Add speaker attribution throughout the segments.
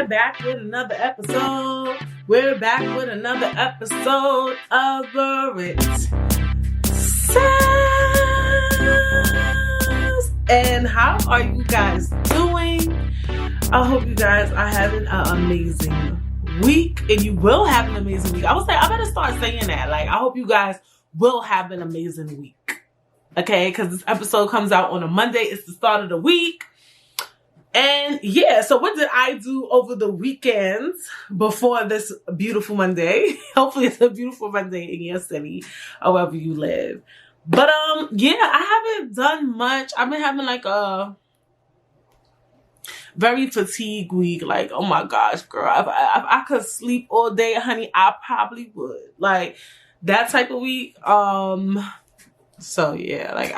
Speaker 1: we're back with another episode. We're back with another episode of It Says. And how are you guys doing? I hope you guys are having an amazing week, and you will have an amazing week. I would say I better start saying that. Like, I hope you guys will have an amazing week. Okay, because this episode comes out on a Monday. It's the start of the week. And yeah, so what did I do over the weekend before this beautiful Monday? Hopefully it's a beautiful Monday in your city or wherever you live. But yeah, I haven't done much. I've been having like a very fatigued week. Like, oh my gosh, girl, if I could sleep all day, honey, I probably would. Like, that type of week. So yeah, like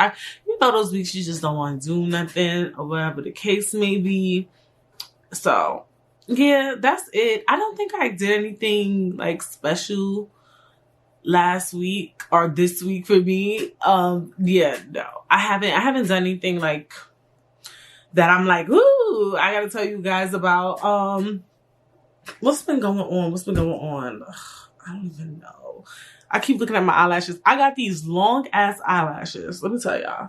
Speaker 1: those weeks you just don't want to do nothing or whatever the case may be. So yeah, that's it. I don't think I did anything like special last week or this week for me. Yeah, no, I haven't done anything like that. I'm like, ooh, I gotta tell you guys about. What's been going on? Ugh, I don't even know. I keep looking at my eyelashes. I got these long ass eyelashes. Let me tell y'all.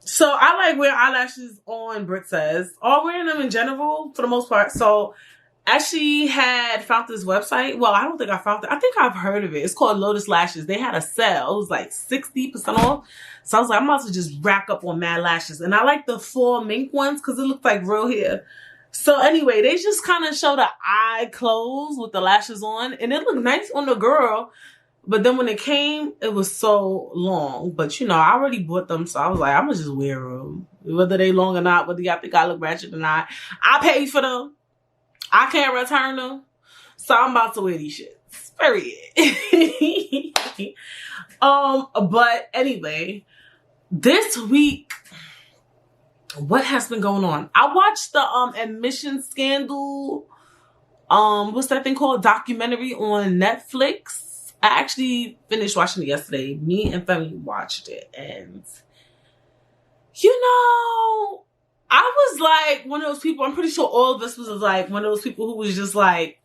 Speaker 1: So I like wearing eyelashes on Brit Says, or wearing them in general for the most part. So I actually had found this website. Well, I don't think I found it. I think I've heard of it. It's called Lotus Lashes. They had a sale. It was like 60% off. So I was like, I'm about to just rack up on mad lashes. And I like the full mink ones because it looks like real hair. So anyway, they just kind of show the eye closed with the lashes on. And it looked nice on the girl. But then when it came, it was so long. But, you know, I already bought them. So I was like, I'm going to just wear them. Whether they long or not, whether y'all think I look ratchet or not. I paid for them. I can't return them. So I'm about to wear these shits. Period. But anyway, this week, what has been going on? I watched the admission scandal. What's that thing called? Documentary on Netflix. I actually finished watching it yesterday. Me and Femi watched it. And, you know, I was like one of those people. I'm pretty sure all of us was like one of those people who was just like,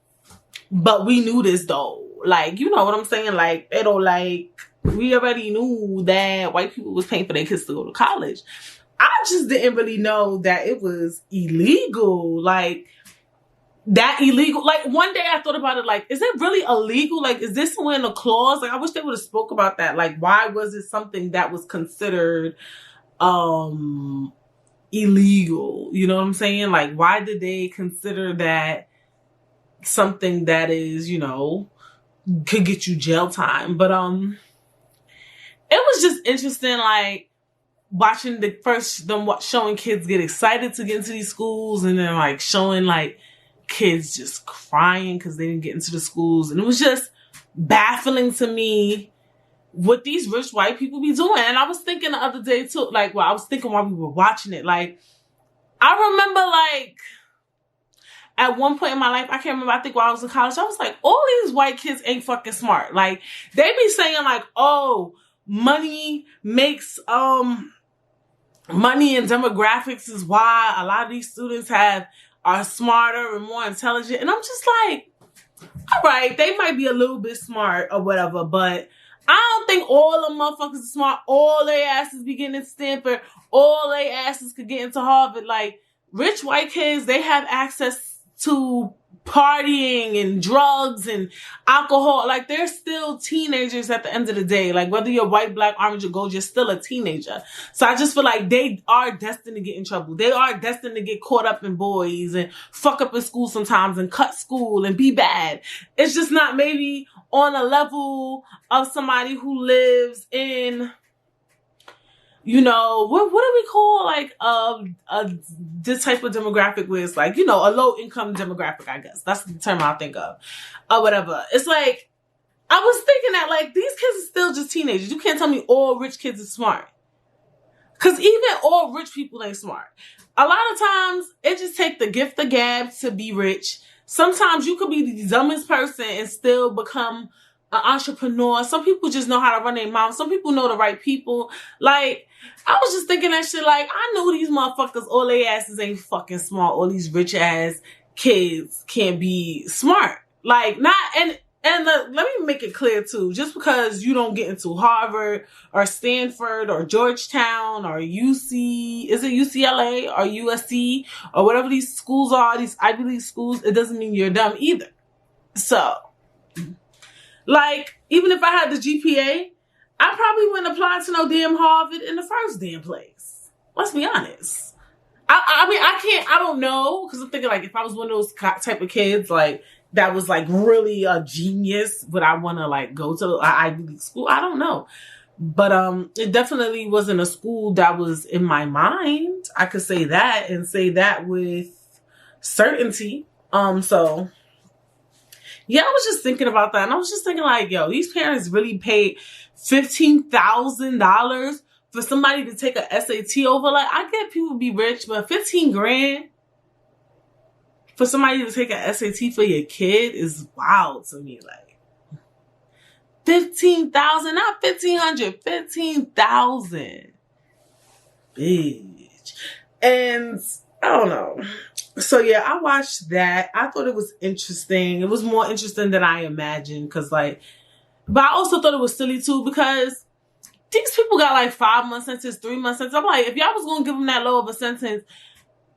Speaker 1: but we knew this though. Like, you know what I'm saying? Like, they don't like, we already knew that white people was paying for their kids to go to college. I just didn't really know that it was illegal. Like, that illegal. Like, one day I thought about it, like, is it really illegal? Like, is this somewhere in the clause? Like, I wish they would have spoke about that. Like, why was it something that was considered illegal? You know what I'm saying? Like, why did they consider that something that is, you know, could get you jail time? But it was just interesting, like, watching them showing kids get excited to get into these schools, and then like showing like kids just crying because they didn't get into the schools. And it was just baffling to me what these rich white people be doing. And I was thinking the other day too, like, well, I was thinking while we were watching it, like, I remember like at one point in my life, I can't remember, I think while I was in college, I was like, all these white kids ain't fucking smart. Like, they be saying like, oh, money makes, money and demographics is why a lot of these students are smarter and more intelligent. And I'm just like, all right, they might be a little bit smart or whatever, but I don't think all the motherfuckers are smart. All their asses be getting into Stanford. All their asses could get into Harvard. Like, rich white kids, they have access to partying and drugs and alcohol. Like, they're still teenagers at the end of the day. Like, whether you're white, black, orange, or gold, you're still a teenager. So I just feel like they are destined to get in trouble. They are destined to get caught up in boys and fuck up in school sometimes and cut school and be bad. It's just not maybe on a level of somebody who lives in, you know, what do we call like this type of demographic where it's like, you know, a low income demographic, I guess. That's the term I think of. Or whatever. It's like, I was thinking that like these kids are still just teenagers. You can't tell me all rich kids are smart. Cause even all rich people ain't smart. A lot of times it just takes the gift of gab to be rich. Sometimes you could be the dumbest person and still become an entrepreneur. Some people just know how to run their mouth. Some people know the right people. Like, I was just thinking that shit like, I know these motherfuckers, all their asses ain't fucking smart. All these rich ass kids can't be smart. Like, not, let me make it clear too, just because you don't get into Harvard or Stanford or Georgetown or UC, is it UCLA or USC or whatever these schools are, these Ivy League schools, it doesn't mean you're dumb either. So, like, even if I had the GPA, I probably wouldn't apply to no damn Harvard in the first damn place. Let's be honest. I mean, I don't know, because I'm thinking, like, if I was one of those type of kids, like, that was, like, really a genius, would I want to, like, go to an Ivy League school? I don't know. But it definitely wasn't a school that was in my mind. I could say that, and say that with certainty. So, yeah, I was just thinking about that. And I was just thinking, like, yo, these parents really paid $15,000 for somebody to take a SAT over. Like, I get people be rich, but 15 grand for somebody to take a SAT for your kid is wild to me. Like, 15,000, not 1,500, 15,000. Bitch. And I don't know. So yeah, I watched that. I thought it was interesting. It was more interesting than I imagined, because, like, but I also thought it was silly too, because these people got like 5-month sentence, 3-month sentence. I'm like, if y'all was gonna give them that low of a sentence,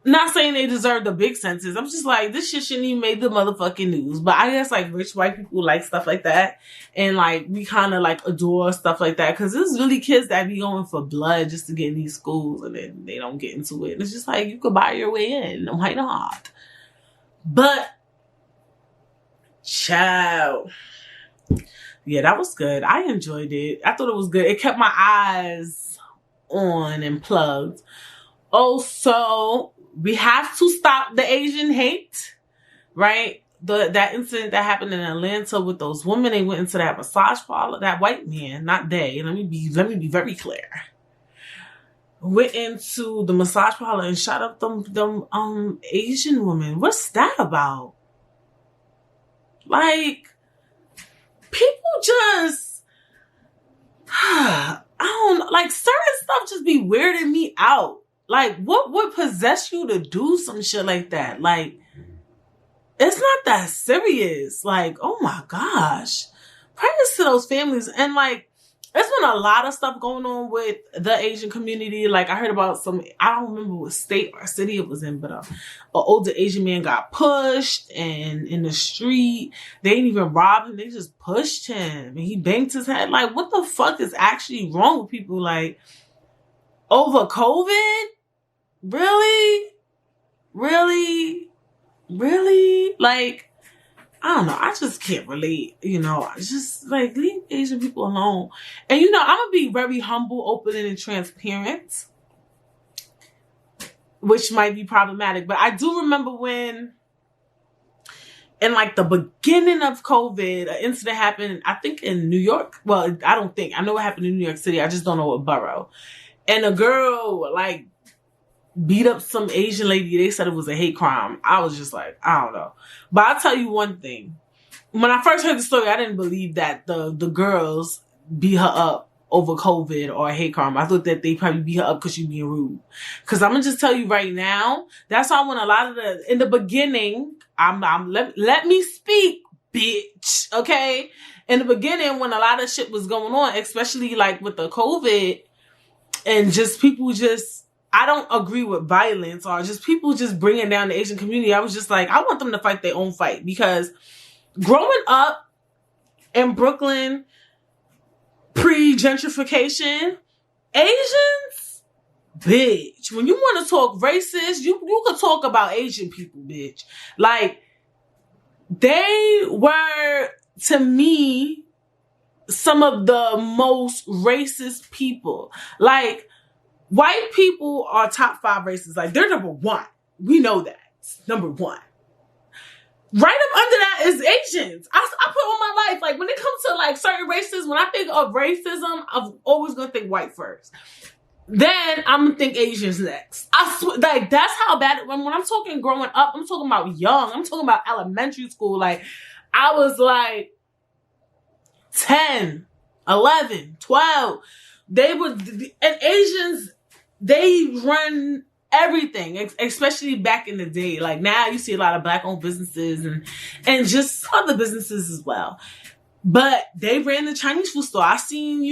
Speaker 1: not saying they deserve the big sentence, I'm just like, this shit shouldn't even make the motherfucking news. But I guess, like, rich white people like stuff like that, and, like, we kind of, like, adore stuff like that, because there's really kids that be going for blood just to get in these schools, and then they don't get into it. And it's just like, you could buy your way in. Why not? But child, yeah, that was good. I enjoyed it. I thought it was good. It kept my eyes on and plugged. Also, we have to stop the Asian hate, right? That incident that happened in Atlanta with those women, they went into that massage parlor. That white man, not they. Let me be very clear. Went into the massage parlor and shot up them Asian women. What's that about? Like, people just, I don't, like, certain stuff just be weirding me out. Like, what would possess you to do some shit like that? Like, it's not that serious. Like, oh my gosh. Prayers to those families. And, like, there's been a lot of stuff going on with the Asian community. Like, I heard about I don't remember what state or city it was in, but an older Asian man got pushed and in the street. They didn't even rob him. They just pushed him and he banged his head. Like, what the fuck is actually wrong with people? Like, over COVID? Really? Like, I don't know. I just can't relate, It's just, like, leave Asian people alone. And, I'm going to be very humble, open, and transparent, which might be problematic. But I do remember when, in, like, the beginning of COVID, an incident happened, I think, in New York. Well, I don't think. I know it happened in New York City. I just don't know what borough. And a girl, like, beat up some Asian lady. They said it was a hate crime. I was just like, I don't know. But I'll tell you one thing. When I first heard the story, I didn't believe that the girls beat her up over COVID or a hate crime. I thought that they probably beat her up because she being rude. Because I'm going to just tell you right now, that's why when a lot of in the beginning, let me speak, bitch. Okay? In the beginning, when a lot of shit was going on, especially, like, with the COVID, and just people just, I don't agree with violence or just people just bringing down the Asian community. I was just like, I want them to fight their own fight, because growing up in Brooklyn, pre-gentrification, Asians, bitch, when you want to talk racist, you could talk about Asian people, bitch. Like, they were, to me, some of the most racist people. Like, white people are top 5 races. Like, they're number 1. We know that. Number 1. Right up under that is Asians. I put all my life, like, when it comes to, like, certain races, when I think of racism, I'm always going to think white first. Then I'm going to think Asians next. I swear, like, that's how bad, when I'm talking growing up, I'm talking about young. I'm talking about elementary school. Like, I was, like, 10, 11, 12. And Asians, they run everything, especially back in the day. Like now you see a lot of black-owned businesses and just other businesses as well. But they ran the Chinese food store. I seen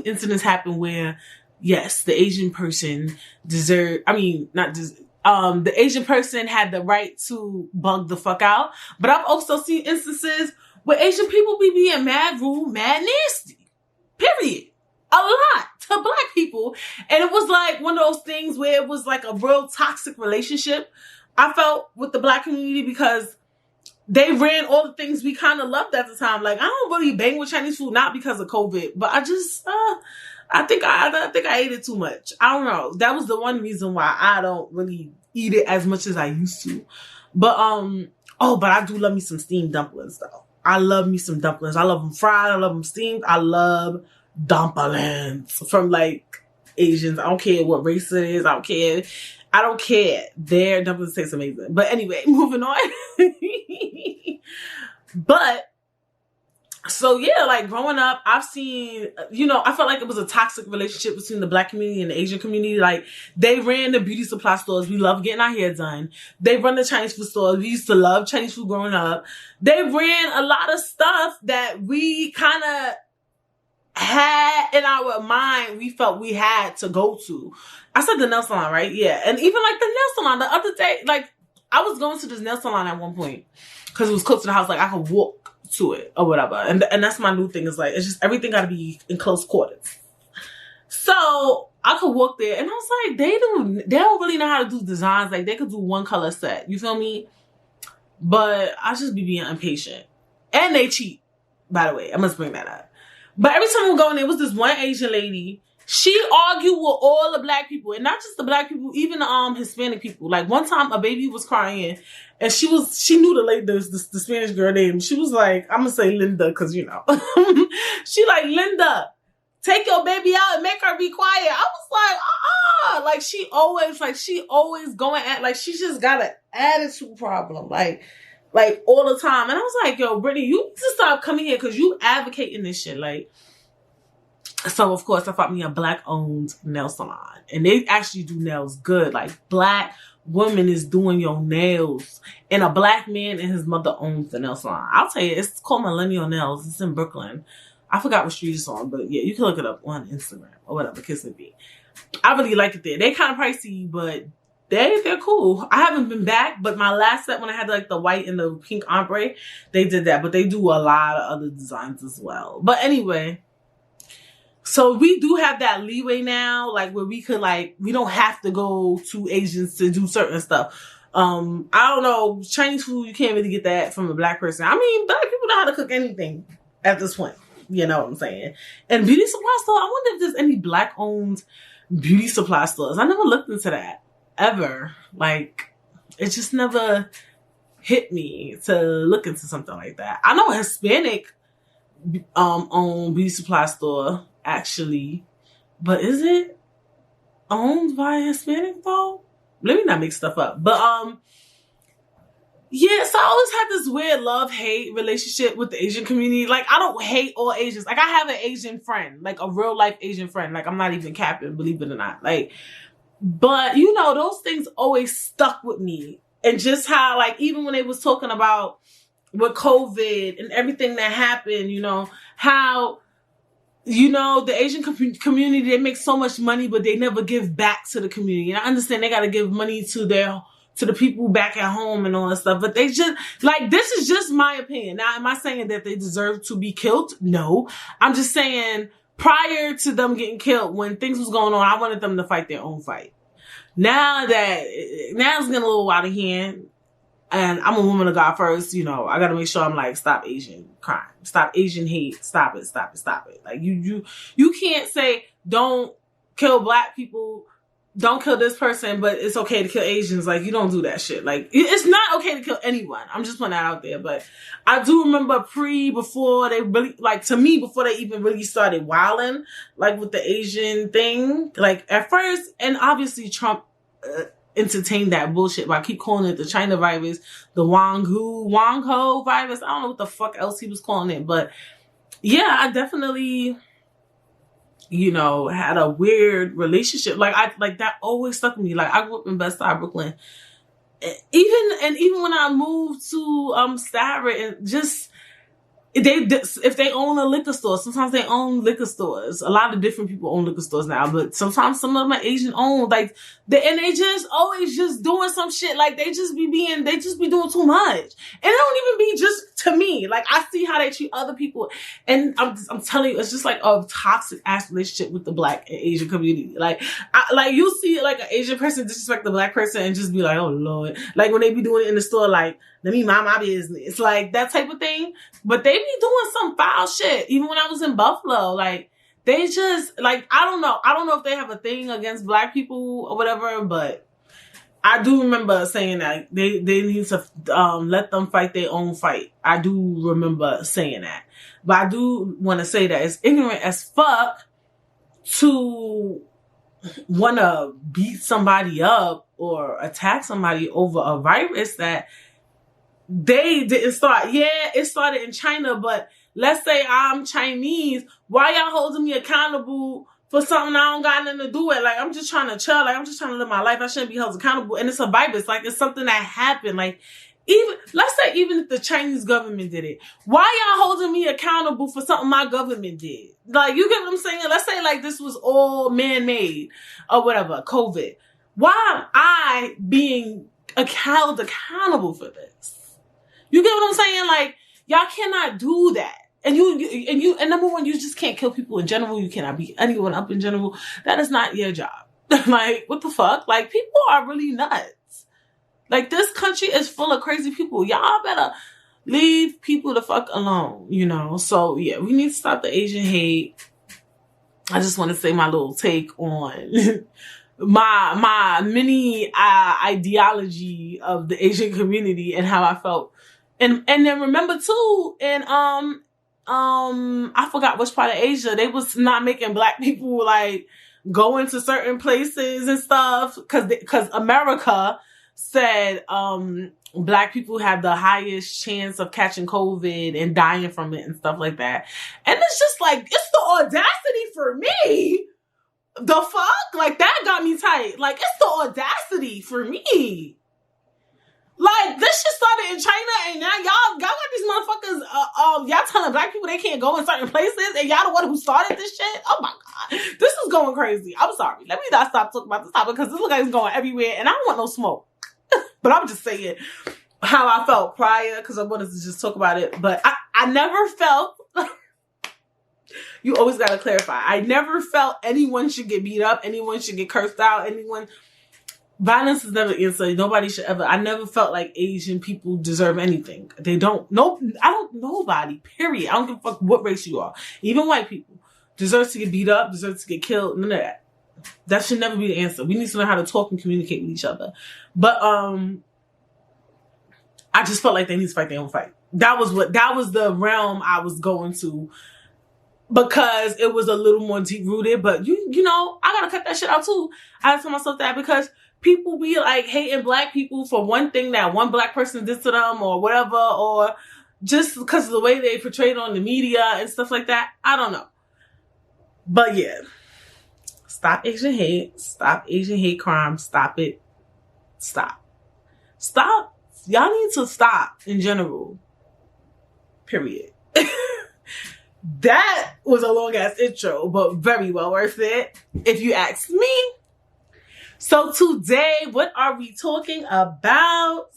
Speaker 1: incidents happen where, yes, the Asian person the Asian person had the right to bug the fuck out. But I've also seen instances where Asian people be being mad rude, mad nasty. Period. A lot to black people. And it was like one of those things where it was like a real toxic relationship, I felt, with the black community, because they ran all the things we kind of loved at the time. Like, I don't really bang with Chinese food, not because of COVID, but I just, I think I ate it too much. I don't know. That was the one reason why I don't really eat it as much as I used to. But, but I do love me some steamed dumplings though. I love me some dumplings. I love them fried. I love them steamed. I love dumplings from like Asians. I don't care what race it is. I don't care. Their dumplings taste amazing. But anyway, moving on. But so yeah, like growing up, I've seen, I felt like it was a toxic relationship between the black community and the Asian community. Like they ran the beauty supply stores. We love getting our hair done. They run the Chinese food stores. We used to love Chinese food growing up. They ran a lot of stuff that we kind of had in our mind, we felt we had to go to. I said the nail salon, right? Yeah. And even like the nail salon, the other day, like I was going to this nail salon at one point because it was close to the house. Like I could walk to it or whatever. And that's my new thing, is like, it's just everything got to be in close quarters. So I could walk there and I was like, they don't really know how to do designs. Like they could do one color set. You feel me? But I just be being impatient. And they cheat, by the way. I must bring that up. But every time we go in there, was this one Asian lady. She argued with all the black people, and not just the black people, even the Hispanic people. Like one time, a baby was crying, and she knew the Spanish girl name. She was like, I'm gonna say Linda, cause she like, Linda, take your baby out and make her be quiet. I was like, like she always going at, like she just got an attitude problem, like all the time. And I was like, yo, Brittany, you need to stop coming here because you advocating this shit. Like, so of course I found me a black owned nail salon, and they actually do nails good. Like black woman is doing your nails, and a black man and his mother owns the nail salon. I'll tell you, it's called Millennial Nails. It's in Brooklyn. I forgot what street it's on, but yeah, you can look it up on Instagram or whatever, kiss it be. I really like it there. They kind of pricey, but they're cool. I haven't been back, but my last set when I had like the white and the pink ombre, they did that. But they do a lot of other designs as well. But anyway, so we do have that leeway now, like where we could we don't have to go to Asians to do certain stuff. I don't know, Chinese food, you can't really get that from a black person. I mean, black people know how to cook anything at this point. You know what I'm saying? And beauty supply store, I wonder if there's any black owned beauty supply stores. I never looked into that. Ever. Like, it just never hit me to look into something like that. I know a Hispanic owned beauty supply store, actually, but is it owned by a Hispanic though? Let me not make stuff up. But yeah, so I always had this weird love-hate relationship with the Asian community. Like, I don't hate all Asians. Like, I have an Asian friend, like a real life Asian friend. Like, I'm not even capping, believe it or not. Like, but, those things always stuck with me. And just how, like, even when they was talking about with COVID and everything that happened, how, the Asian community, they make so much money, but they never give back to the community. And I understand they got to give money to the people back at home and all that stuff. But they just, like, this is just my opinion. Now, am I saying that they deserve to be killed? No. I'm just saying, prior to them getting killed, when things was going on, I wanted them to fight their own fight. Now it's getting a little out of hand, and I'm a woman of God first, I got to make sure I'm like, stop Asian crime, stop Asian hate, stop it. Like you can't say don't kill black people, don't kill this person, but it's okay to kill Asians. Like, you don't do that shit. Like, it's not okay to kill anyone. I'm just putting that out there. But I do remember before they really, like, to me, before they even really started wilding, like, with the Asian thing, like, at first, and obviously Trump entertained that bullshit, but I keep calling it the China virus, the Wang Ho virus. I don't know what the fuck else he was calling it. But, yeah, I definitely
Speaker 2: you know, had a weird relationship. Like that always stuck with me. Like I grew up in Bed-Stuy, Brooklyn. Even when I moved to Stafford, and just if they own a liquor store, sometimes they own liquor stores. A lot of different people own liquor stores now, but sometimes some of them are Asian owned. And they just always just doing some shit. Like they just be doing too much. And it don't even be just to me. Like I see how they treat other people, and I'm telling you, it's just like a toxic ass relationship with the Black and Asian community. Like you see like an Asian person disrespect the Black person and just be like, oh Lord. Like when they be doing it in the store, like, let me mind my business. Like that type of thing. But they be doing some foul shit. Even when I was in Buffalo, like they just like, I don't know if they have a thing against Black people or whatever, but I do remember saying that they need to let them fight their own fight. I do remember saying that. But I do want to say that it's ignorant as fuck to want to beat somebody up or attack somebody over a virus that they didn't start. Yeah, it started in China, but let's say I'm Chinese. Why y'all holding me accountable for something I don't got nothing to do with? Like, I'm just trying to chill. Like, I'm just trying to live my life. I shouldn't be held accountable. And it's a virus. Like, it's something that happened. Like, let's say even if the Chinese government did it, why y'all holding me accountable for something my government did? Like, you get what I'm saying? Let's say like this was all man-made or whatever, COVID. Why am I being held accountable for this? You get what I'm saying? Like, y'all cannot do that. And number one, you just can't kill people in general. You cannot beat anyone up in general. That is not your job. Like, what the fuck? Like, people are really nuts. Like, this country is full of crazy people. Y'all better leave people the fuck alone, you know? So, yeah, we need to stop the Asian hate. I just want to say my little take on my mini ideology of the Asian community and how I felt. And then remember too, and I forgot which part of Asia, they was not making Black people like go into certain places and stuff because America said Black people have the highest chance of catching COVID and dying from it and stuff like that. And it's just like, it's the audacity for me. The fuck? Like, that got me tight. Like, it's the audacity for me. Like, this shit started in China, and now y'all got these motherfuckers, y'all telling Black people they can't go in certain places, and y'all the one who started this shit? Oh my God. This is going crazy. I'm sorry. Let me not stop talking about this topic, because this looks like it's going everywhere, and I don't want no smoke. But I'm just saying how I felt prior, because I wanted to just talk about it. But I never felt, you always got to clarify, I never felt anyone should get beat up, anyone should get cursed out, violence is never answer. Nobody should ever. I never felt like Asian people deserve anything. They don't. No, I don't. Nobody. Period. I don't give a fuck what race you are. Even white people deserve to get beat up. Deserve to get killed. None of that. That should never be the answer. We need to learn how to talk and communicate with each other. But I just felt like they need to fight their own fight. That was the realm I was going to, because it was a little more deep rooted. But you know, I gotta cut that shit out too. I had to tell myself that, because people be like hating Black people for one thing that one Black person did to them or whatever, or just because of the way they portrayed on the media and stuff like that. I don't know. But yeah, stop Asian hate. Stop Asian hate crime. Stop it. Stop. Y'all need to stop in general. Period. That was a long ass intro, but very well worth it, if you ask me. So today, what are we talking about?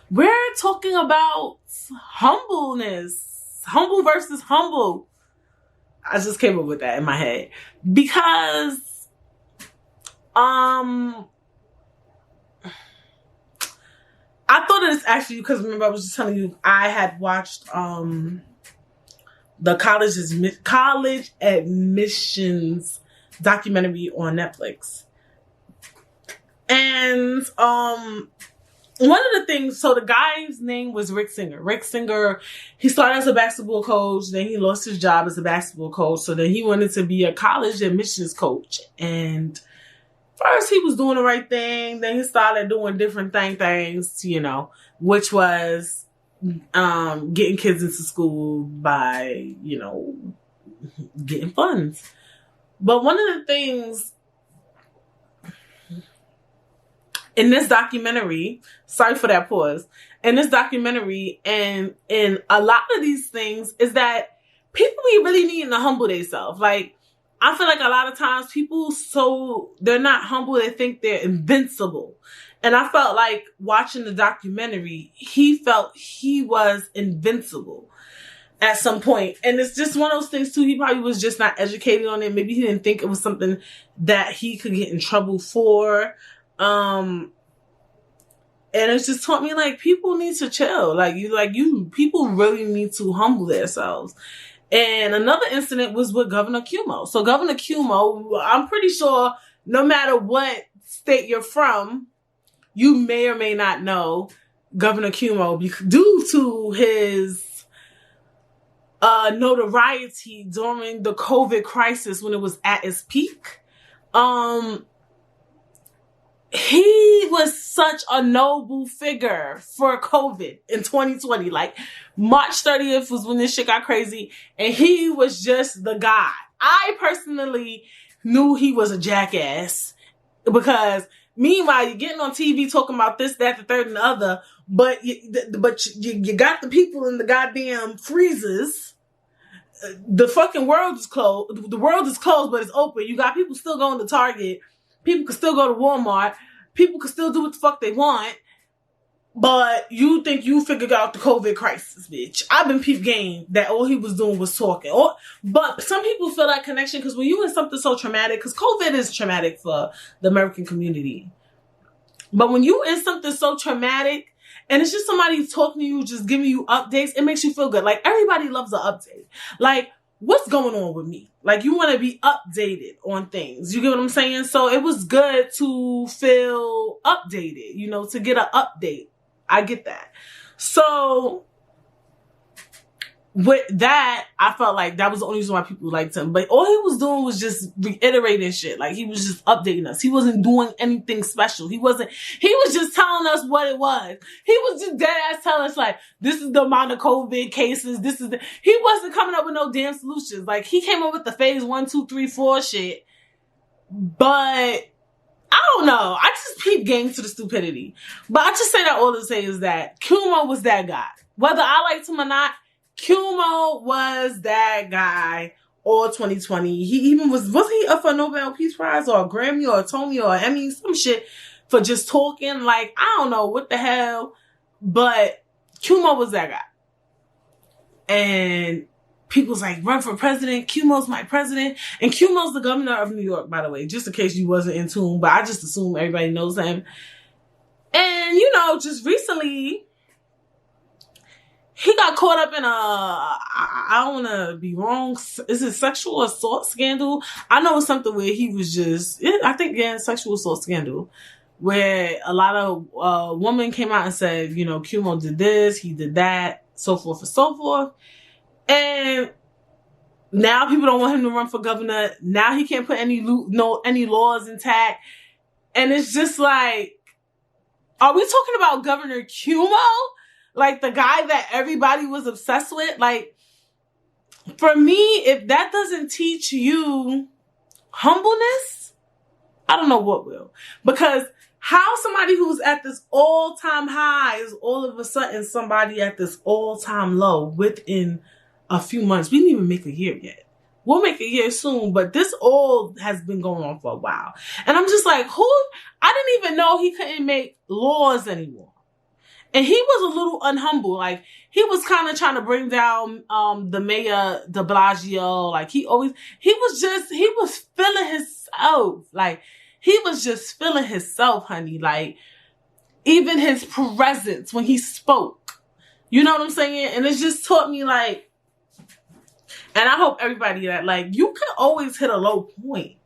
Speaker 2: We're talking about humbleness. Humble versus humble. I just came up with that in my head. Because, I thought of this actually, because remember I was just telling you, I had watched, the college admissions documentary on Netflix. And one of the things, so the guy's name was Rick Singer. Rick Singer, he started as a basketball coach, then he lost his job as a basketball coach, so then he wanted to be a college admissions coach. And first he was doing the right thing, then he started doing different things, you know, which was getting kids into school by, you know, getting funds. But one of the things in this documentary, sorry for that pause, in this documentary and in a lot of these things is that people be really needing to humble themselves. Like, I feel like a lot of times people, they're not humble, they think they're invincible. And I felt like watching the documentary, he felt he was invincible at some point. And it's just one of those things too, he probably was just not educated on it. Maybe he didn't think it was something that he could get in trouble for. And it's just taught me, like, people need to chill. People really need to humble themselves. And another incident was with Governor Cuomo. So Governor Cuomo, I'm pretty sure no matter what state you're from, you may or may not know Governor Cuomo due to his notoriety during the COVID crisis when it was at its peak. He was such a noble figure for COVID in 2020. Like, March 30th was when this shit got crazy, and he was just the guy. I personally knew he was a jackass because meanwhile, you're getting on TV talking about this, that, the third, and the other, but you got the people in the goddamn freezers. The fucking world is closed. The world is closed, but it's open. You got people still going to Target. People can still go to Walmart. People can still do what the fuck they want. But you think you figured out the COVID crisis, bitch. I've been peep game that all he was doing was talking. But some people feel that connection because when you in something so traumatic, because COVID is traumatic for the American community. But when you in something so traumatic, and it's just somebody talking to you, just giving you updates, it makes you feel good. Like, everybody loves an update. Like, what's going on with me? Like, you want to be updated on things. You get what I'm saying? So it was good to feel updated, to get an update. I get that. So with that, I felt like that was the only reason why people liked him. But all he was doing was just reiterating shit. Like, he was just updating us. He wasn't doing anything special. He was just telling us what it was. He was just dead ass telling us, like, this is the amount of COVID cases. He wasn't coming up with no damn solutions. Like, he came up with the phase 1, 2, 3, 4 shit. But I don't know. I just peep game to the stupidity. But I just say that all to say is that Cuomo was that guy. Whether I liked him or not, Cuomo was that guy all 2020. He even wasn't he up for a Nobel Peace Prize or a Grammy or a Tony or an Emmy, some shit for just talking? Like, I don't know what the hell, but Cuomo was that guy. And people's like, run for president. Cuomo's my president. And Cuomo's the governor of New York, by the way, just in case you wasn't in tune, but I just assume everybody knows him. And, just recently, he got caught up in I don't want to be wrong, is it sexual assault scandal? I know it's something where he was sexual assault scandal, where a lot of women came out and said, Cuomo did this, he did that, so forth and so forth. And now people don't want him to run for governor. Now he can't put any laws intact. And it's just like, are we talking about Governor Cuomo? Like, the guy that everybody was obsessed with? Like, for me, if that doesn't teach you humbleness, I don't know what will. Because how somebody who's at this all-time high is all of a sudden somebody at this all-time low within a few months. We didn't even make a year yet. We'll make a year soon, but this all has been going on for a while. And I'm just like, I didn't even know he couldn't make laws anymore. And he was a little unhumble. Like, he was kind of trying to bring down the mayor, de Blasio. Like, he was feeling himself. Like, he was just feeling himself, honey. Like, even his presence when he spoke. You know what I'm saying? And it just taught me, like, and I hope everybody that, like, you can always hit a low point.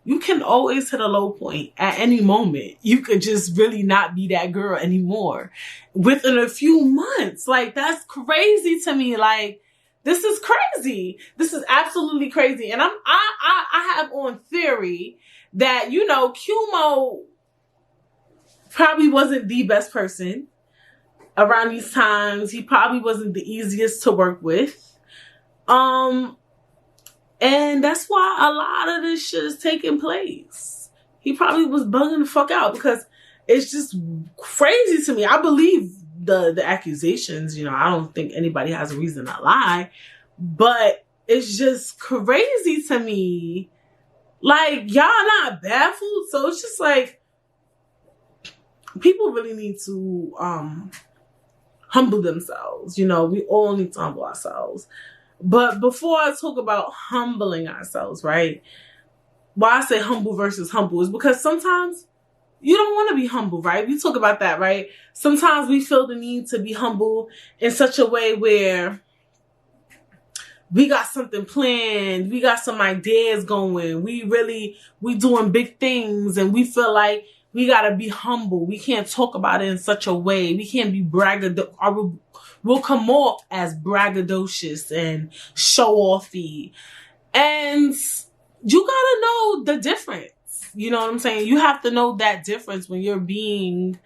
Speaker 2: You can always hit a low point at any moment. You could just really not be that girl anymore within a few months. Like, that's crazy to me. Like, this is crazy. This is absolutely crazy. And I have on theory that, Cuomo probably wasn't the best person around these times. He probably wasn't the easiest to work with. And that's why a lot of this shit is taking place. He probably was bugging the fuck out because it's just crazy to me. I believe the accusations, you know, I don't think anybody has a reason to lie, but it's just crazy to me. Like, y'all not baffled? So it's just like, people really need to humble themselves. You know, we all need to humble ourselves. But before I talk about humbling ourselves, right? Why I say humble versus humble is because sometimes you don't want to be humble, right? We talk about that, right? Sometimes we feel the need to be humble in such a way where we got something planned, we got some ideas going, we doing big things, and we feel like we gotta be humble. We can't talk about it in such a way. We can't be braggadocious. We'll come off as braggadocious and show-offy. And you gotta know the difference. You know what I'm saying? You have to know that difference when you're being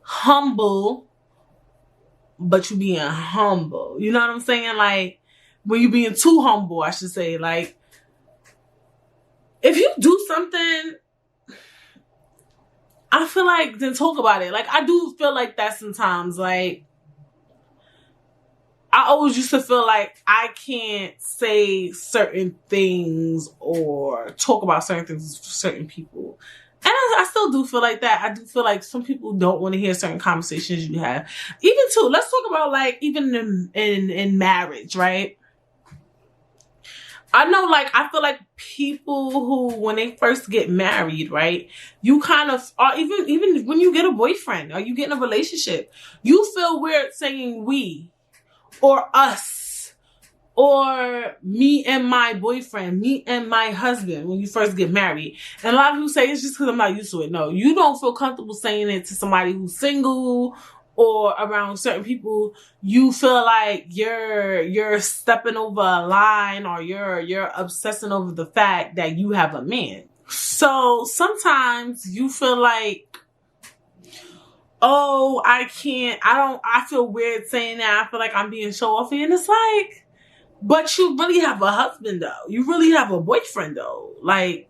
Speaker 2: humble, but you being humble. You know what I'm saying? Like, when you're being too humble, I should say. Like, if you do something, I feel like, then talk about it. Like, I do feel like that sometimes. Like, I always used to feel like I can't say certain things or talk about certain things to certain people. And I still do feel like that. I do feel like some people don't want to hear certain conversations you have. Even too, let's talk about like, even in marriage, right? I know, like, I feel like people who, when they first get married, right, you kind of, or even when you get a boyfriend or you get in a relationship, you feel weird saying we or us or me and my boyfriend, me and my husband when you first get married. And a lot of people say it's just because I'm not used to it. No, you don't feel comfortable saying it to somebody who's single or around certain people. You feel like you're stepping over a line, or you're obsessing over the fact that you have a man. So sometimes you feel like, oh, I feel weird saying that. I feel like I'm being show-offy. And it's like, but you really have a husband though. You really have a boyfriend though. Like,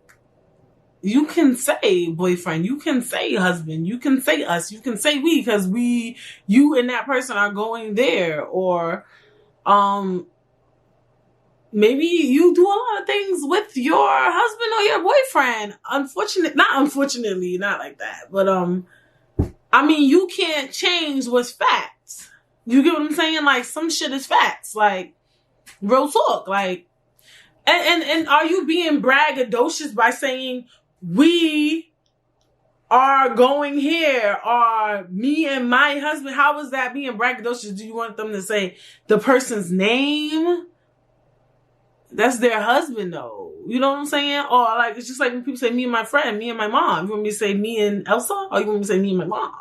Speaker 2: you can say boyfriend, you can say husband, you can say us, you can say we, because you and that person are going there. Or maybe you do a lot of things with your husband or your boyfriend. Unfortunately, not like that. But I mean, you can't change what's facts. You get what I'm saying? Like, some shit is facts. Like, real talk. Like, and are you being braggadocious by saying we are going here, or me and my husband? How is that being braggadocious? Do you want them to say the person's name? That's their husband though. You know what I'm saying? Or like, it's just like when people say me and my friend, me and my mom. You want me to say me and Elsa? Or you want me to say me and my mom?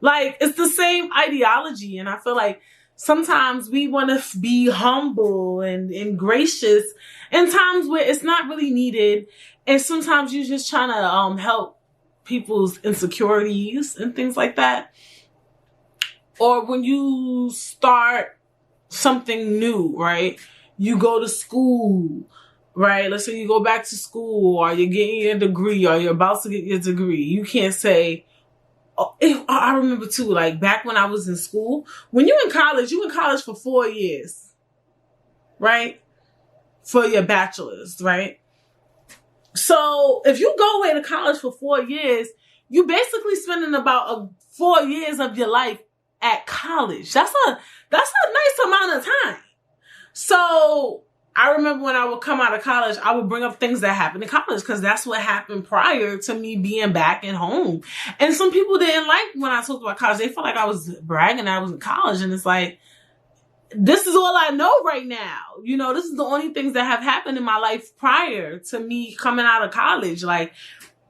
Speaker 2: Like, it's the same ideology. And I feel like sometimes we want to be humble and gracious in times where it's not really needed. And sometimes you're just trying to help people's insecurities and things like that. Or when you start something new, right? You go to school, right? Let's say you go back to school, or you're getting your degree, or you're about to get your degree. You can't say, oh, I remember too, like back when I was in school, when you in college for 4 years, right? For your bachelor's, right? So if you go away to college for 4 years, you basically spending about 4 years of your life at college. That's a nice amount of time. So I remember when I would come out of college, I would bring up things that happened in college, because that's what happened prior to me being back at home. And some people didn't like when I talked about college. They felt like I was bragging that I was in college. And it's like, this is all I know right now. You know, this is the only things that have happened in my life prior to me coming out of college. Like,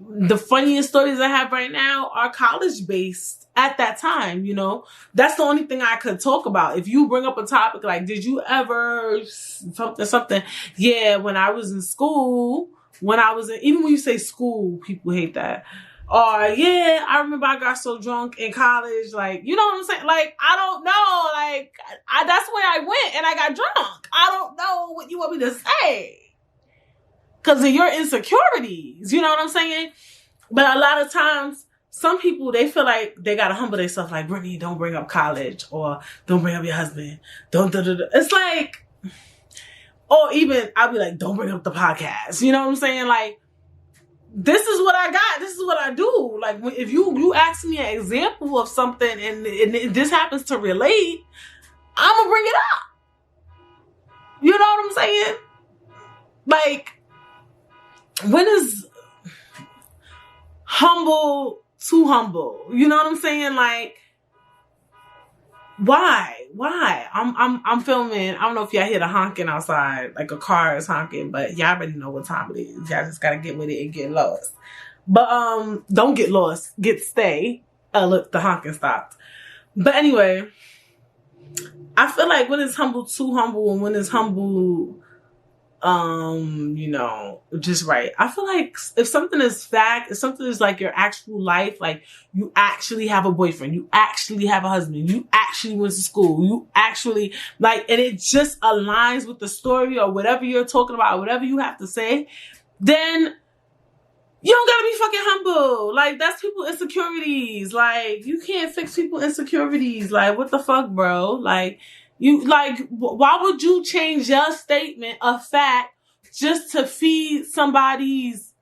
Speaker 2: the funniest stories I have right now are college based at that time. You know, that's the only thing I could talk about. If you bring up a topic like, did you ever something? Yeah, when I was in school, even when you say school, people hate that. Or, yeah, I remember I got so drunk in college. Like, you know what I'm saying? Like, I don't know. Like, that's where I went and I got drunk. I don't know what you want me to say. because of your insecurities. You know what I'm saying? But a lot of times, some people, they feel like they gotta humble themselves. Like, Brittany, don't bring up college, or don't bring up your husband. Don't. It's like, or even I'll be like, don't bring up the podcast. You know what I'm saying? Like, this is what I got. This is what I do. Like, if you ask me an example of something and this happens to relate, I'm gonna bring it up. You know what I'm saying? Like, when is humble too humble? You know what I'm saying? Like, why? I'm filming. I don't know if y'all hear the honking outside, like a car is honking, but y'all already know what time it is. Y'all just gotta get with it and get lost. But don't get lost. Stay. Look, the honking stopped. But anyway, I feel like when it's humble too humble, and when it's humble, you know, just right. I feel like if something is fact, if something is like your actual life, like you actually have a boyfriend, you actually have a husband, you actually went to school, you actually like, and it just aligns with the story or whatever you're talking about, whatever you have to say, then you don't gotta be fucking humble. Like, that's people's insecurities. Like, you can't fix people's insecurities. Like, what the fuck, bro? Like, why would you change your statement of fact just to feed somebody's,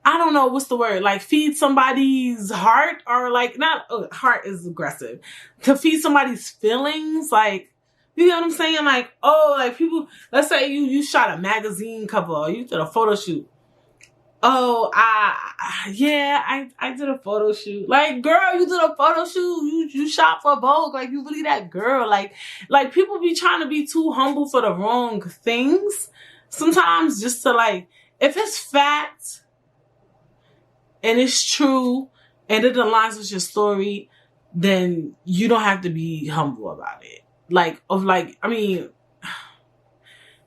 Speaker 2: I don't know, what's the word? Like, feed somebody's heart, or like, not, heart is aggressive. To feed somebody's feelings, like, you know what I'm saying? Like, oh, like people, let's say you shot a magazine cover, or you did a photo shoot. Oh, I did a photo shoot. Like, girl, you did a photo shoot. You shot for Vogue. Like, you really that girl. Like people be trying to be too humble for the wrong things. Sometimes just to like, if it's fact and it's true and it aligns with your story, then you don't have to be humble about it. I mean,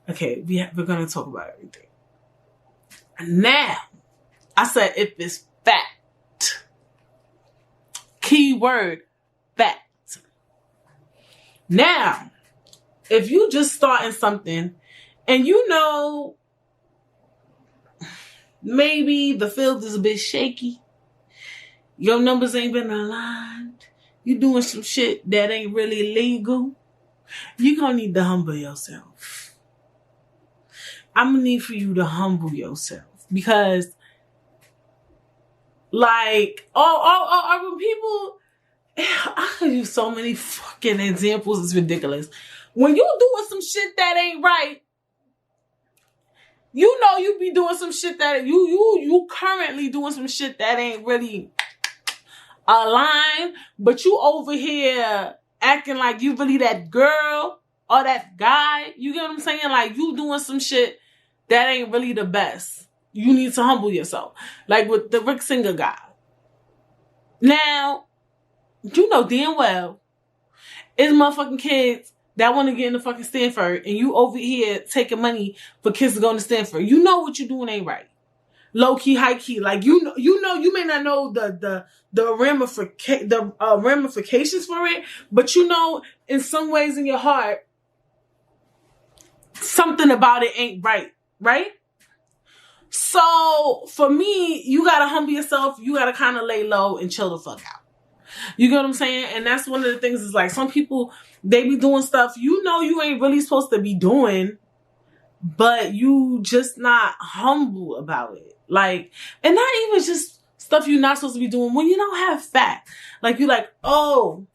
Speaker 2: okay, we're going to talk about everything. Now, I said if it's fact. Keyword, fact. Now, if you just starting something and you know maybe the field is a bit shaky, your numbers ain't been aligned, you doing some shit that ain't really legal, you gonna need to humble yourself. I'm gonna need for you to humble yourself, because like, when people, I could use so many fucking examples, it's ridiculous. When you doing some shit that ain't right, you know you be doing some shit that you currently doing some shit that ain't really aligned, but you over here acting like you really that girl or that guy. You get what I'm saying? Like, you doing some shit that ain't really the best. You need to humble yourself. Like with the Rick Singer guy. Now, you know damn well, it's motherfucking kids that want to get into fucking Stanford, and you over here taking money for kids to go to Stanford. You know what you doing ain't right. Low key, high key. Like, you know, you may not know the ramifications for it, but you know, in some ways in your heart, something about it ain't right. Right? So, for me, you gotta humble yourself. You gotta kind of lay low and chill the fuck out. You get what I'm saying? And that's one of the things is like, some people, they be doing stuff you know you ain't really supposed to be doing, but you just not humble about it. Like, and not even just stuff you're not supposed to be doing when you don't have fact. Like, you like, oh,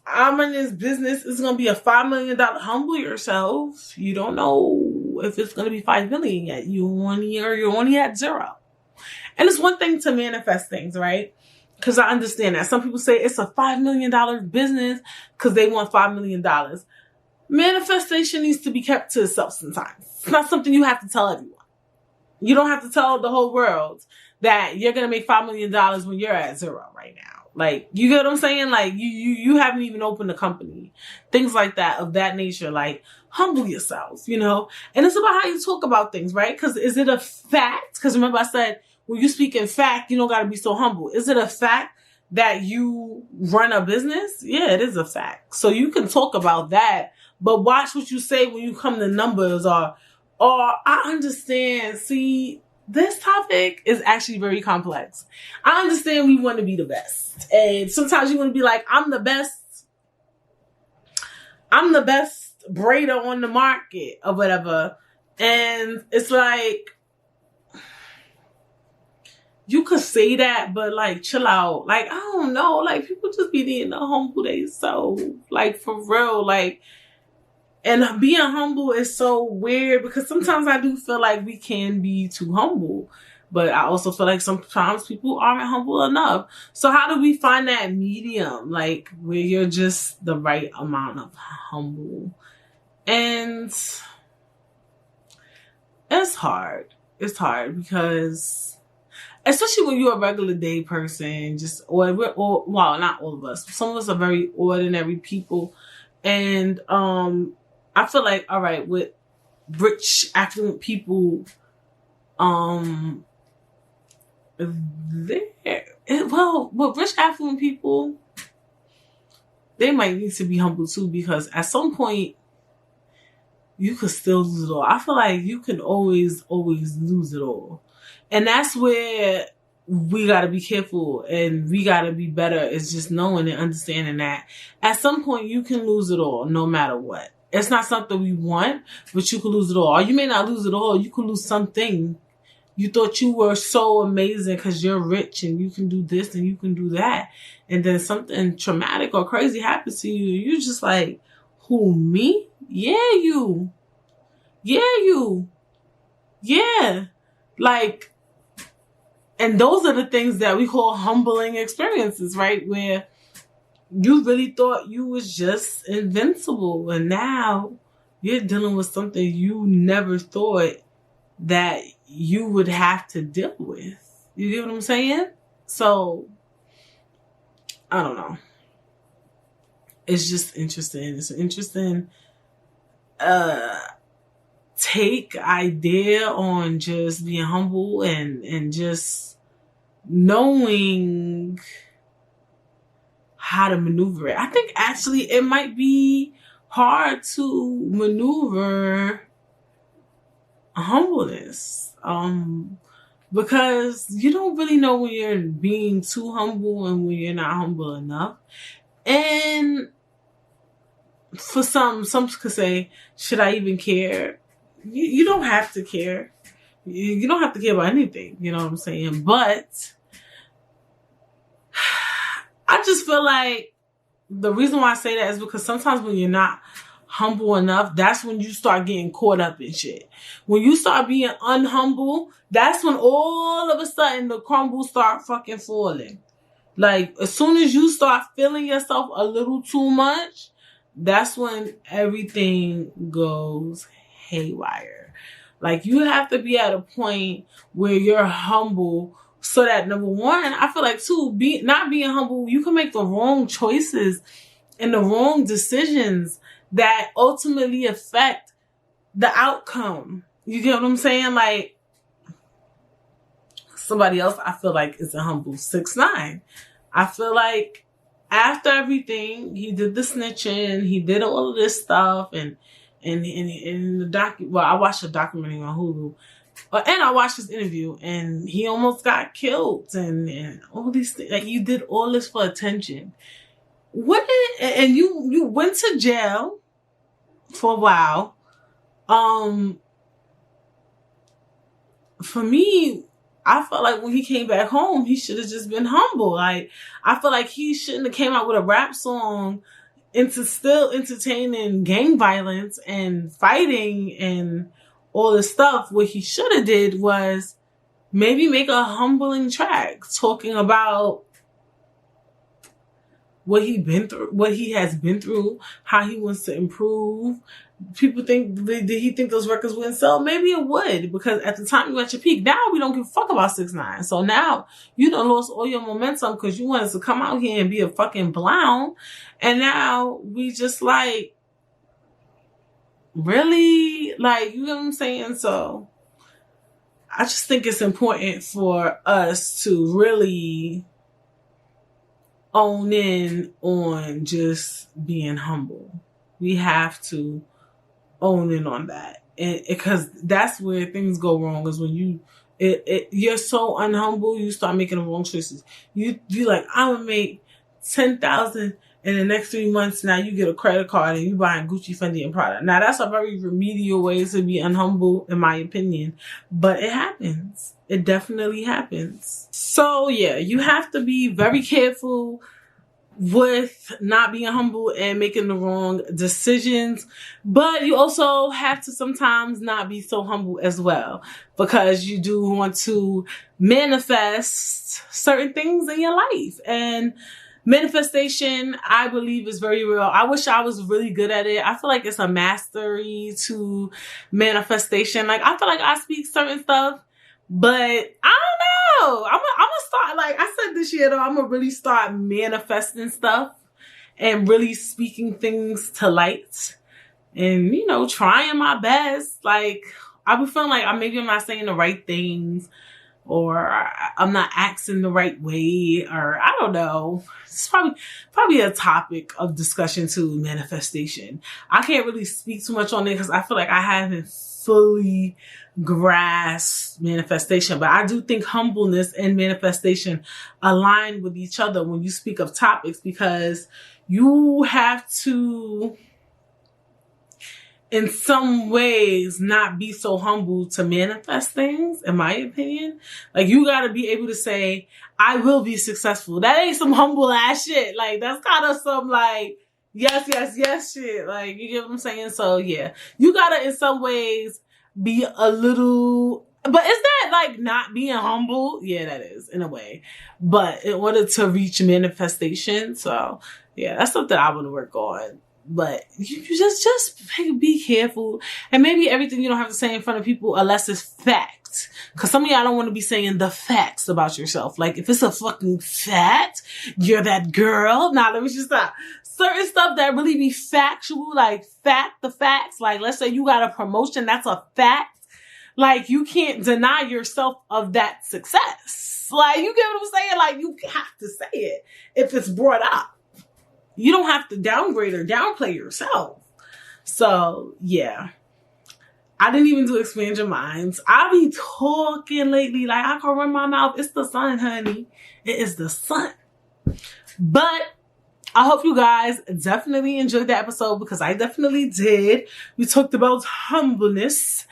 Speaker 2: I'm in this business. It's going to be a $5 million. Humble yourself. You don't know if it's going to be $5 million yet. You're only at 0. And it's one thing to manifest things, right? Because I understand that. Some people say it's a $5 million business because they want $5 million. Manifestation needs to be kept to itself sometimes. It's not something you have to tell everyone. You don't have to tell the whole world that you're going to make $5 million when you're at 0 right now. Like, you get what I'm saying? Like, you haven't even opened a company. Things like that, of that nature. Like, humble yourself, you know? And it's about how you talk about things, right? Because is it a fact? Because remember I said, when you speak in fact, you don't got to be so humble. Is it a fact that you run a business? Yeah, it is a fact. So you can talk about that, but watch what you say when you come to numbers, or Or I understand, see, this topic is actually very complex. I understand we want to be the best. And sometimes you want to be like, I'm the best braider on the market or whatever. And it's like, you could say that, but like, chill out. Like, I don't know. Like, people just be needing to humble themselves. Like, for real. Like, and being humble is so weird because sometimes I do feel like we can be too humble. But I also feel like sometimes people aren't humble enough. So how do we find that medium? Like, where you're just the right amount of humble? And it's hard. It's hard because, especially when you're a regular day person, well, not all of us. Some of us are very ordinary people. And I feel like, all right, with rich, affluent people, with rich, affluent people, they might need to be humble too, because at some point, you could still lose it all. I feel like you can always lose it all. And that's where we got to be careful and we got to be better. It's just knowing and understanding that at some point you can lose it all no matter what. It's not something we want, but you can lose it all. Or you may not lose it all. You can lose something. You thought you were so amazing because you're rich and you can do this and you can do that. And then something traumatic or crazy happens to you. You're just like, who, me? Yeah, you. Yeah, you. Yeah. Like, and those are the things that we call humbling experiences, right? Where you really thought you was just invincible. And now you're dealing with something you never thought that you would have to deal with. You get what I'm saying? So, I don't know. It's just interesting. It's an interesting take idea on just being humble and just knowing how to maneuver it. I think actually it might be hard to maneuver humbleness. Because you don't really know when you're being too humble and when you're not humble enough. And for some could say, should I even care? You don't have to care. You don't have to care about anything. You know what I'm saying? But I just feel like the reason why I say that is because sometimes when you're not humble enough, that's when you start getting caught up in shit. When you start being unhumble, that's when all of a sudden the crumbles start fucking falling. Like, as soon as you start feeling yourself a little too much, that's when everything goes haywire. Like, you have to be at a point where you're humble so that, number one, I feel like, too, not being humble, you can make the wrong choices and the wrong decisions that ultimately affect the outcome. You get what I'm saying? Like, somebody else I feel like is a humble 6ix9ine. I feel like after everything, he did the snitching, he did all of this stuff, and I watched a documentary on Hulu, and I watched his interview, and he almost got killed, and all these things. Like, you did all this for attention. And you went to jail for a while. For me, I felt like when he came back home, he should have just been humble. Like, I feel like he shouldn't have came out with a rap song into still entertaining gang violence and fighting and all this stuff. What he should have did was maybe make a humbling track talking about what he has been through, how he wants to improve. People think, did he think those records wouldn't sell? Maybe it would, because at the time you were at your peak. Now we don't give a fuck about 6ix9ine. So now you done lost all your momentum because you wanted to come out here and be a fucking clown. And now we just like, really? Like, you know what I'm saying? So I just think it's important for us to really own in on just being humble. We have to own in on that
Speaker 1: And because that's where things go wrong, is when you're so unhumble, you start making the wrong choices. You like, I'm gonna make $10,000 in the next 3 months. Now you get a credit card and you buying Gucci, Fendi, and Prada. Now that's a very remedial way to be unhumble, in my opinion, but it happens. It definitely happens. So yeah, you have to be very careful with not being humble and making the wrong decisions, but you also have to sometimes not be so humble as well, because you do want to manifest certain things in your life. And manifestation, I believe, is very real. I wish I was really good at it. I feel like it's a mastery to manifestation. Like, I feel like I speak certain stuff, but I don't know. I'm gonna start, like I said this year though, I'm gonna really start manifesting stuff and really speaking things to light and, you know, trying my best. Like, I be feeling like maybe I'm not saying the right things, or I'm not acting the right way, or I don't know. It's probably a topic of discussion too, manifestation. I can't really speak too much on it because I feel like I haven't fully grasped manifestation, but I do think humbleness and manifestation align with each other when you speak of topics, because you have to, in some ways, not be so humble to manifest things, in my opinion. Like, you gotta be able to say, I will be successful. That ain't some humble ass shit. Like, that's kind of some, like, yes shit. Like, you get what I'm saying? So yeah, you gotta, in some ways, be a little, but is that like not being humble? Yeah, that is, in a way. But in order to reach manifestation, so yeah, that's something I want to work on. But you just be careful, and maybe everything you don't have to say in front of people unless it's fact. Because some of y'all don't want to be saying the facts about yourself. Like, if it's a fucking fact, you're that girl. Nah, let me just stop. Certain stuff that really be factual, like the facts. Like, let's say you got a promotion, that's a fact. Like, you can't deny yourself of that success. Like, you get what I'm saying? Like, you have to say it if it's brought up. You don't have to downgrade or downplay yourself. So, yeah. I didn't even do Expand Your Minds. I be talking lately like I can run my mouth. It's the sun, honey. It is the sun. But I hope you guys definitely enjoyed the episode, because I definitely did. We talked about humbleness.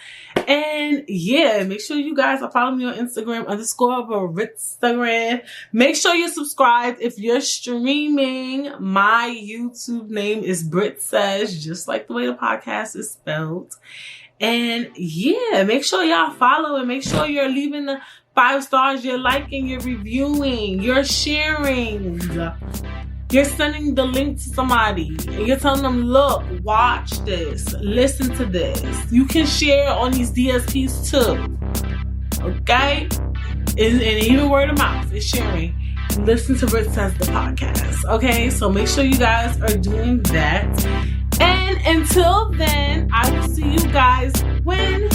Speaker 1: And yeah, make sure you guys are following me on Instagram _Britstagram. Make sure you're subscribed if you're streaming. My YouTube name is Brit Says, just like the way the podcast is spelled. And yeah, make sure y'all follow, and make sure you're leaving the 5 stars, you're liking, you're reviewing, you're sharing. You're sending the link to somebody and you're telling them, look, watch this, listen to this. You can share on these DSPs too. Okay? And even word of mouth is sharing. Listen to Brit Says the podcast. Okay? So make sure you guys are doing that. And until then, I will see you guys when